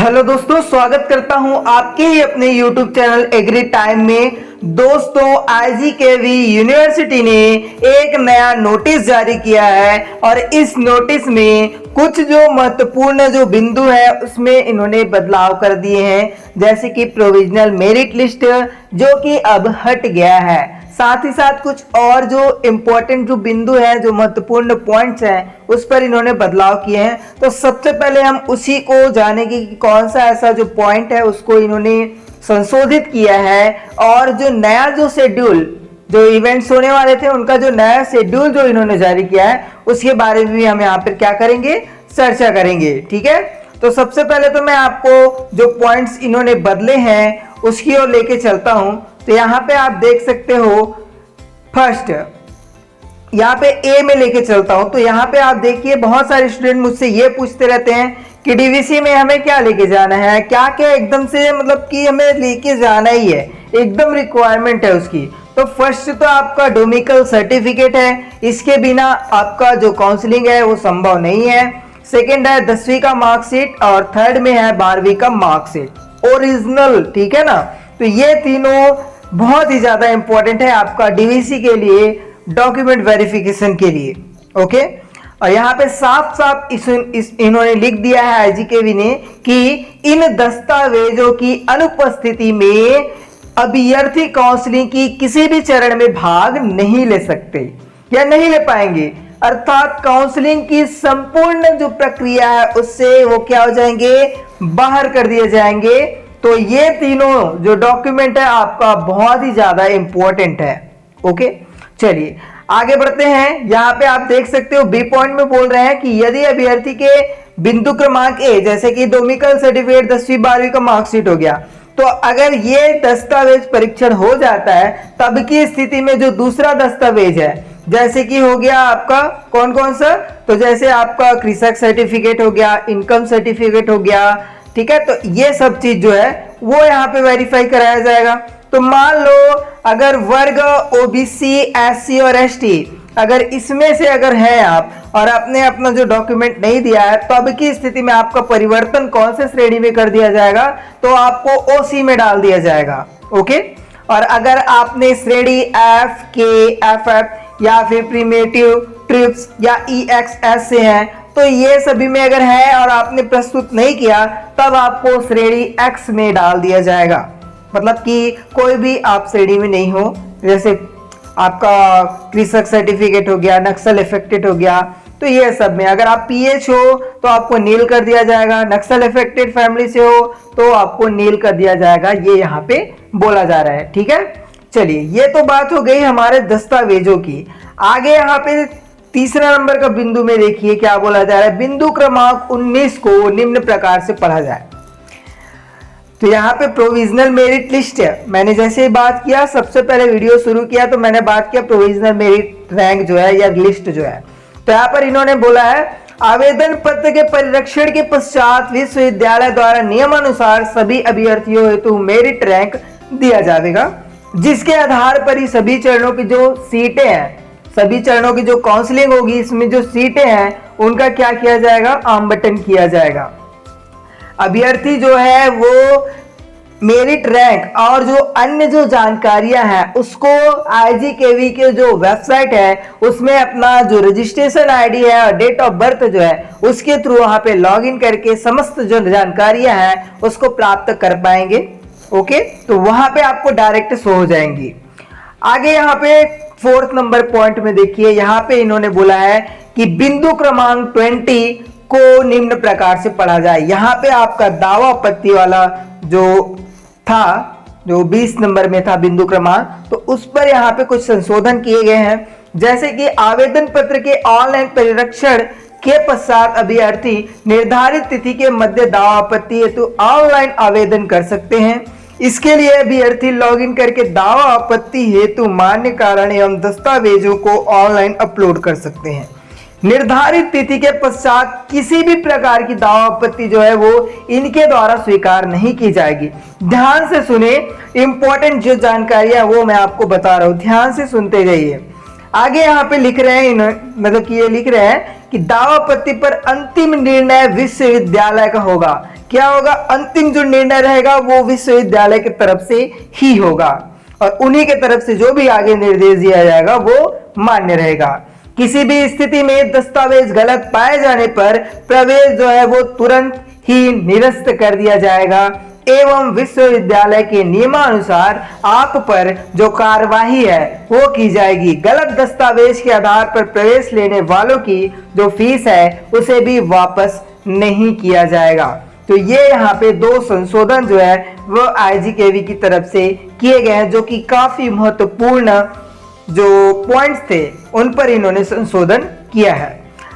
Hello दोस्तों, स्वागत करता हूं आपके ही अपने YouTube चैनल एग्री टाइम में। दोस्तों, IGKV यूनिवर्सिटी ने एक नया नोटिस जारी किया है और इस नोटिस में कुछ जो महत्वपूर्ण जो बिंदु है उसमें इन्होंने बदलाव कर दिए हैं, जैसे कि प्रोविजनल मेरिट लिस्ट जो कि अब हट गया है। साथ ही साथ कुछ और जो इम्पोर्टेंट जो बिंदु है, जो महत्वपूर्ण पॉइंट्स हैं, उस पर इन्होंने बदलाव किए हैं। तो सबसे पहले हम उसी को जानेंगे कि कौन सा ऐसा जो पॉइंट है उसको इन्होंने संशोधित किया है, और जो नया जो शेड्यूल, जो इवेंट्स होने वाले थे उनका जो नया शेड्यूल जो इन्होंने जारी किया है उसके बारे में भी हम यहाँ पर क्या करेंगे, चर्चा करेंगे। ठीक है, तो सबसे पहले तो मैं आपको जो पॉइंट्स इन्होंने बदले हैं उसकी ओर लेके चलता हूं। तो यहाँ पे आप देख सकते हो, फर्स्ट यहाँ पे ए में लेके चलता हूं। तो यहाँ पे आप देखिए, बहुत सारे स्टूडेंट मुझसे ये पूछते रहते हैं कि डीवीसी में हमें क्या लेके जाना है, क्या क्या एकदम से मतलब कि हमें लेके जाना ही है, एकदम रिक्वायरमेंट है उसकी। तो फर्स्ट तो आपका डोमिकल सर्टिफिकेट है, इसके बिना आपका जो काउंसलिंग है वो संभव नहीं है। सेकेंड है 10वीं का मार्कशीट, और थर्ड में है 12वीं का मार्कशीट ओरिजिनल। ठीक है ना, तो ये तीनों बहुत ही ज्यादा इंपॉर्टेंट है आपका डीवीसी के लिए, डॉक्यूमेंट वेरिफिकेशन के लिए। ओके, और यहाँ पे साफ साफ इन्होंने लिख दिया है आईजीकेवी ने कि इन दस्तावेजों की अनुपस्थिति में अभ्यर्थी काउंसलिंग की किसी भी चरण में भाग नहीं ले सकते या नहीं ले पाएंगे, अर्थात काउंसलिंग की संपूर्ण जो प्रक्रिया है उससे वो क्या हो जाएंगे, बाहर कर दिए जाएंगे। तो ये तीनों जो डॉक्यूमेंट है आपका बहुत ही ज्यादा इंपॉर्टेंट है। ओके, चलिए आगे बढ़ते हैं। यहाँ पे आप देख सकते हो बी पॉइंट में बोल रहे हैं कि यदि अभ्यर्थी के बिंदु क्रमांक ए, जैसे कि डोमिकल सर्टिफिकेट 10वीं 12वीं का मार्कशीट हो गया, तो अगर ये दस्तावेज परीक्षण हो जाता है तब की स्थिति में जो दूसरा दस्तावेज है, जैसे कि हो गया आपका कौन कौन सा, तो जैसे आपका कृषक सर्टिफिकेट हो गया, इनकम सर्टिफिकेट हो गया। ठीक है, तो ये सब चीज जो है वो यहाँ पे वेरीफाई कराया जाएगा। तो मान लो अगर वर्ग ओबीसी, एससी और एसटी, अगर इसमें से अगर है आप और आपने अपना जो डॉक्यूमेंट नहीं दिया है, तो अब की स्थिति में आपका परिवर्तन कौन से श्रेणी में कर दिया जाएगा, तो आपको ओसी में डाल दिया जाएगा। ओके, और अगर आपने श्रेणी एफ के, एफ एफ या फिर प्रीमेटिव, ट्रिप्स या ईएक्सएस से हैं, तो ये सभी में अगर है और आपने प्रस्तुत नहीं किया तब आपको श्रेणी एक्स में डाल दिया जाएगा। मतलब कि कोई भी आप श्रेणी में नहीं हो, जैसे आपका कृषक सर्टिफिकेट हो गया, नक्सल इफेक्टेड हो गया, तो ये सब में अगर आप पीएच हो तो आपको नील कर दिया जाएगा, नक्सल इफेक्टेड फैमिली से हो तो आपको नील कर दिया जाएगा, ये यहाँ पे बोला जा रहा है। ठीक है, चलिए ये तो बात हो गई हमारे दस्तावेजों की। आगे यहाँ पे तीसरा नंबर का बिंदु में देखिए क्या बोला जा रहा है, बिंदु क्रमांक 19 को निम्न प्रकार से पढ़ा जाए। तो यहाँ पे प्रोविजनल मेरिट लिस्ट है। मैंने जैसे ही बात किया, सबसे पहले वीडियो शुरू किया तो मैंने बात किया प्रोविजनल मेरिट रैंक जो है या लिस्ट जो है। तो यहाँ पर इन्होंने बोला है, आवेदन पत्र के परीक्षण के पश्चात विश्वविद्यालय द्वारा नियमानुसार सभी अभ्यर्थियों हेतु मेरिट रैंक दिया जाएगा, जिसके आधार पर ही सभी चरणों की जो सीटें हैं, सभी चरणों की जो काउंसलिंग होगी, इसमें जो सीटें हैं उनका क्या किया जाएगा, आवंटन किया जाएगा। अभ्यर्थी जो है वो मेरिट रैंक और जो अन्य जो जानकारियां हैं उसको आईजीकेवी के जो वेबसाइट है उसमें अपना जो रजिस्ट्रेशन आईडी है और डेट ऑफ बर्थ जो है उसके थ्रू वहां पे लॉगिन करके समस्त जो जानकारियां हैं उसको प्राप्त कर पाएंगे। ओके, तो वहां पे आपको डायरेक्ट शो हो जाएंगी। आगे यहाँ पे फोर्थ नंबर पॉइंट में देखिए, यहाँ पे इन्होंने बोला है कि बिंदु क्रमांक 20 को निम्न प्रकार से पढ़ा जाए। यहाँ पे आपका दावा आपत्ति वाला जो था, जो 20 नंबर में था बिंदु क्रमांक, तो उस पर यहाँ पे कुछ संशोधन किए गए हैं, जैसे कि आवेदन पत्र के ऑनलाइन परीक्षण के पश्चात अभ्यर्थी निर्धारित तिथि के मध्य दावा आपत्ति हेतु ऑनलाइन आवेदन कर सकते हैं। इसके लिए अभ्यर्थी लॉगिन करके दावा आपत्ति हेतु मान्य कारण एवं दस्तावेजों को ऑनलाइन अपलोड कर सकते हैं। निर्धारित तिथि के पश्चात किसी भी प्रकार की दावा आपत्ति जो है वो इनके द्वारा स्वीकार नहीं की जाएगी। ध्यान से सुने, इंपॉर्टेंट जो जानकारी है वो मैं आपको बता रहा हूं, ध्यान से सुनते जाइए। आगे यहाँ पे लिख रहे हैं, मतलब कि ये लिख रहे हैं कि दावा आपत्ति पर अंतिम निर्णय विश्वविद्यालय का होगा। क्या होगा, अंतिम जो निर्णय रहेगा वो विश्वविद्यालय की तरफ से ही होगा और उन्हीं के तरफ से जो भी आगे निर्देश दिया जाएगा वो मान्य रहेगा। किसी भी स्थिति में दस्तावेज गलत पाए जाने पर प्रवेश जो है वो तुरंत ही निरस्त कर दिया जाएगा एवं विश्वविद्यालय के नियमानुसार आप पर जो कार्यवाही है वो की जाएगी। गलत दस्तावेज के आधार पर प्रवेश लेने वालों की जो फीस है उसे भी वापस नहीं किया जाएगा। तो ये यहाँ पे 2 संशोधन जो है वो आईजीकेवी की तरफ से किए गए हैं, जो कि काफी महत्वपूर्ण जो पॉइंट्स थे उन पर इन्होंने संशोधन किया है।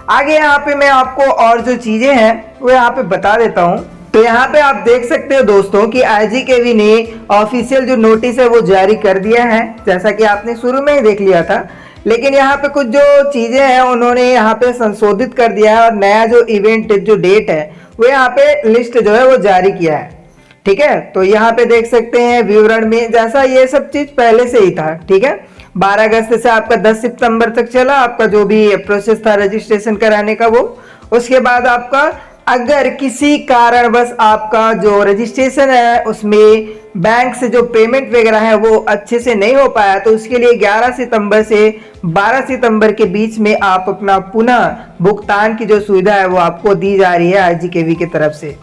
आगे यहाँ पे मैं आपको और जो चीजें हैं वो यहाँ पे बता देता हूँ। तो यहाँ पे आप देख सकते हो दोस्तों कि आईजीकेवी ने ऑफिशियल जो नोटिस है वो जारी कर दिया है, जैसा कि आपने शुरू में ही देख लिया था। लेकिन यहाँ पे कुछ जो चीजें हैं उन्होंने यहाँ पे संशोधित कर दिया है और नया जो इवेंट जो डेट है वो यहाँ पे लिस्ट जो है वो जारी किया है। ठीक है, तो यहाँ पे देख सकते हैं विवरण में, जैसा ये सब चीज पहले से ही था। ठीक है, 12 अगस्त से आपका 10 सितंबर तक चला आपका जो भी प्रोसेस था रजिस्ट्रेशन कराने का वो। उसके बाद आपका अगर किसी कारणवश आपका जो रजिस्ट्रेशन है उसमें बैंक से जो पेमेंट वगैरह है वो अच्छे से नहीं हो पाया तो उसके लिए 11 सितंबर से 12 सितंबर के बीच में आप अपना पुनः भुगतान की जो सुविधा है वो आपको दी जा रही है आईजीकेवी की तरफ से।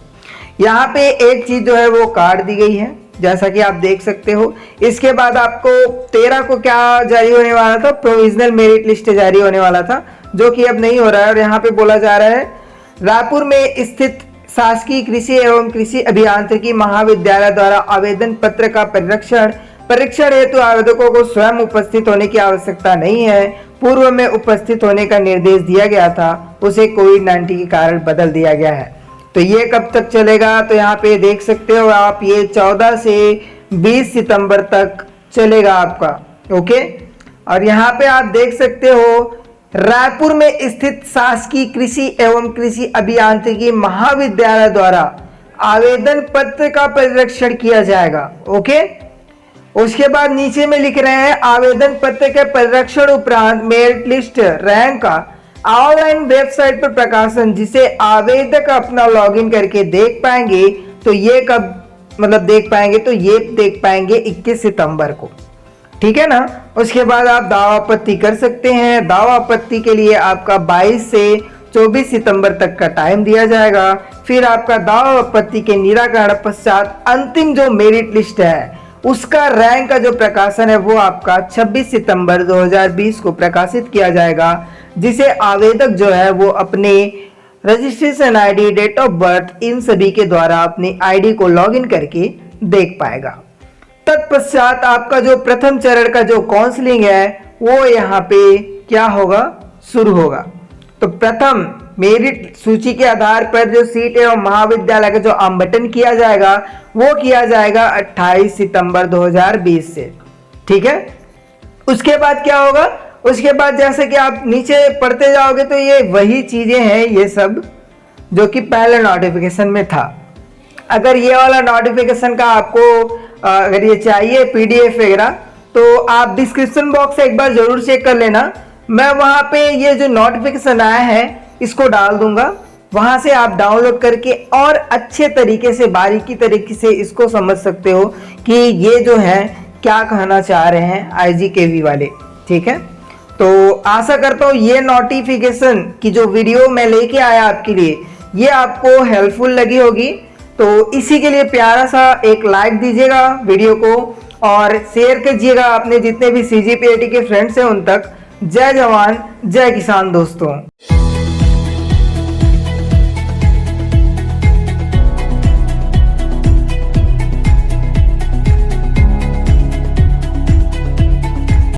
यहाँ पे एक चीज जो है वो काट दी गई है, जैसा कि आप देख सकते हो। इसके बाद आपको 13 को क्या जारी होने वाला था, प्रोविजनल मेरिट लिस्ट जारी होने वाला था, जो कि अब नहीं हो रहा है। और यहाँ पे बोला जा रहा है रायपुर में स्थित शासकीय कृषि एवं कृषि अभियांत्रिकी महाविद्यालय द्वारा आवेदन पत्र का परीक्षण हेतु आवेदकों को स्वयं उपस्थित होने की आवश्यकता नहीं है। पूर्व में उपस्थित होने का निर्देश दिया गया था, उसे कोविड-19 के कारण बदल दिया गया है। तो ये कब तक चलेगा, तो यहाँ पे देख सकते हो आप, ये 14 से 20 सितंबर तक चलेगा आपका। ओके, और यहाँ पे आप देख सकते हो रायपुर में स्थित शासकीय कृषि एवं कृषि अभियांत्रिकी महाविद्यालय द्वारा आवेदन पत्र का परीक्षण किया जाएगा। ओके, उसके बाद नीचे में लिख रहे हैं आवेदन पत्र के परीक्षण उपरांत मेरिट लिस्ट रैंक का ऑनलाइन वेबसाइट पर प्रकाशन, जिसे आवेदक अपना लॉगिन करके देख पाएंगे। तो ये कब देख पाएंगे, तो ये देख पाएंगे 21 सितंबर को। ठीक है ना। उसके बाद आप दावा आपत्ति कर सकते हैं। दावा आपत्ति के लिए आपका 22 से 24 सितंबर तक का टाइम दिया जाएगा। फिर आपका दावा आपत्ति के निराकरण पश्चात अंतिम जो मेरिट लिस्ट है उसका रैंक का जो प्रकाशन है वो आपका 26 सितंबर 2020 को प्रकाशित किया जाएगा, जिसे आवेदक जो है वो अपने registration ID, date of birth, इन सभी के द्वारा अपनी आईडी को लॉगिन करके देख पाएगा। तत्पश्चात आपका जो प्रथम चरण का जो काउंसलिंग है वो यहाँ पे क्या होगा, शुरू होगा। तो प्रथम मेरिट सूची के आधार पर जो सीट एवं महाविद्यालय का जो आवंटन किया जाएगा वो किया जाएगा 28 सितंबर 2020 से। ठीक है। उसके बाद क्या होगा, उसके बाद जैसे कि आप नीचे पढ़ते जाओगे तो ये वही चीजें हैं, ये सब जो कि पहले नोटिफिकेशन में था। अगर ये वाला नोटिफिकेशन का आपको अगर ये चाहिए पीडीएफ वगैरह तो आप डिस्क्रिप्शन बॉक्स से एक बार जरूर चेक कर लेना। मैं वहां पे ये जो नोटिफिकेशन आया है इसको डाल दूंगा, वहां से आप डाउनलोड करके और अच्छे तरीके से बारीकी तरीके से इसको समझ सकते हो कि ये जो है क्या कहना चाह रहे हैं आईजीकेवी वाले। ठीक है। तो आशा करता हूँ ये नोटिफिकेशन की जो वीडियो मैं लेके आया आपके लिए ये आपको हेल्पफुल लगी होगी। तो इसी के लिए प्यारा सा एक लाइक दीजिएगा वीडियो को और शेयर कीजिएगा अपने जितने भी सीजीपीएटी के फ्रेंड्स हैं उन तक। जय जवान जय किसान दोस्तों।